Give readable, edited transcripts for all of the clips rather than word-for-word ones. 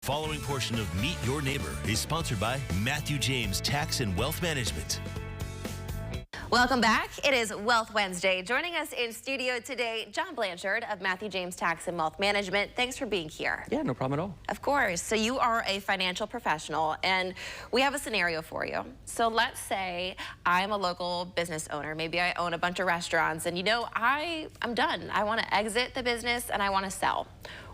following portion of Meet Your Neighbor is sponsored by Matthew James Tax and Wealth Management. Welcome back. It is Wealth Wednesday. Joining us in studio today, John Blanchard of Matthew James Tax and Wealth Management. Thanks for being here. Yeah, no problem at all. Of course. So you are a financial professional, and we have a scenario for you. So let's say I'm a local business owner. Maybe I own a bunch of restaurants, and I'm done. I want to exit the business and I want to sell.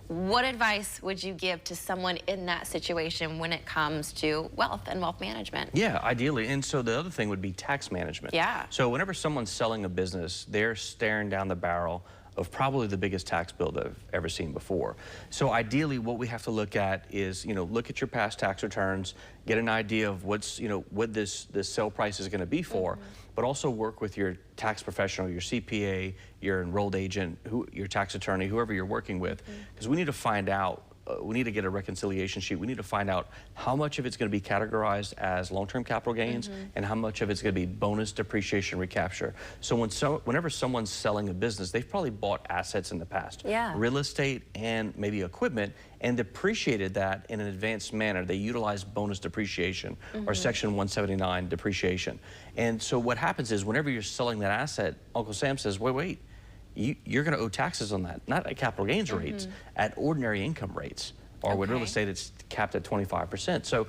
What advice would you give to someone in that situation when it comes to wealth and wealth management? Yeah, ideally. And so the other thing would be tax management. Yeah. So whenever someone's selling a business, they're staring down the barrel of probably the biggest tax bill they've ever seen before. So ideally, what we have to look at is, look at your past tax returns, get an idea of what's, what this sale price is going to be for, but also work with your tax professional, your CPA, your enrolled agent, your tax attorney, whoever you're working with, because we need to find out. We need to get a reconciliation sheet. We need to find out how much of it's going to be categorized as long-term capital gains and how much of it's going to be bonus depreciation recapture. So whenever someone's selling a business, they've probably bought assets in the past, real estate and maybe equipment, and depreciated that in an advanced manner. They utilize bonus depreciation or Section 179 depreciation. And so what happens is whenever you're selling that asset, Uncle Sam says, wait. You're going to owe taxes on that, not at capital gains rates, at ordinary income rates, or with real estate, it's capped at 25%. So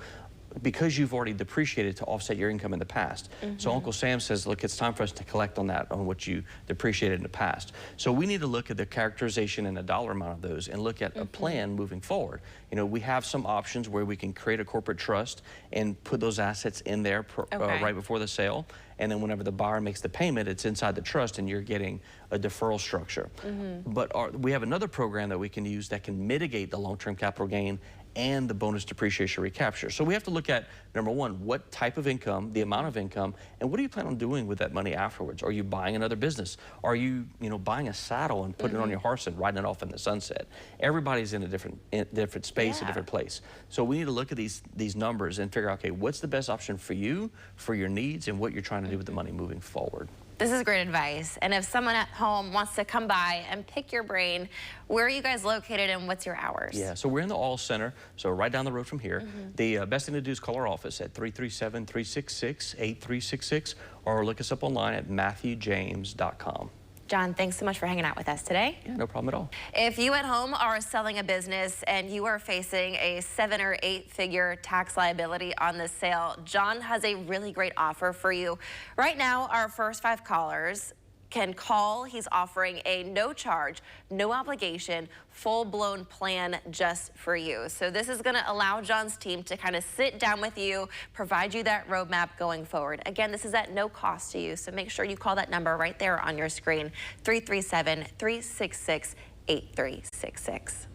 because you've already depreciated to offset your income in the past. So Uncle Sam says, look, it's time for us to collect on that, on what you depreciated in the past. So we need to look at the characterization and the dollar amount of those and look at a plan moving forward. We have some options where we can create a corporate trust and put those assets in there right before the sale. And then whenever the buyer makes the payment, it's inside the trust and you're getting a deferral structure. But we have another program that we can use that can mitigate the long-term capital gain and the bonus depreciation recapture. So we have to look at, number one, what type of income, the amount of income, and what do you plan on doing with that money afterwards? Are you buying another business? Are you, buying a saddle and putting it on your horse and riding it off in the sunset? Everybody's in a different space, a different place. So we need to look at these numbers and figure out, okay, what's the best option for you, for your needs, and what you're trying to do with the money moving forward. This is great advice. And if someone at home wants to come by and pick your brain, where are you guys located and what's your hours? Yeah, so we're in the All Center, so right down the road from here. The best thing to do is call our office at 337-366-8366 or look us up online at MatthewJames.com. John, thanks so much for hanging out with us today. Yeah, no problem at all. If you at home are selling a business and you are facing a 7- or 8-figure tax liability on the sale, John has a really great offer for you. Right now, our first 5 callers can call. He's offering a no charge, no obligation, full-blown plan just for you. So this is going to allow John's team to kind of sit down with you, provide you that roadmap going forward. Again, this is at no cost to you, so make sure you call that number right there on your screen, 337-366-8366.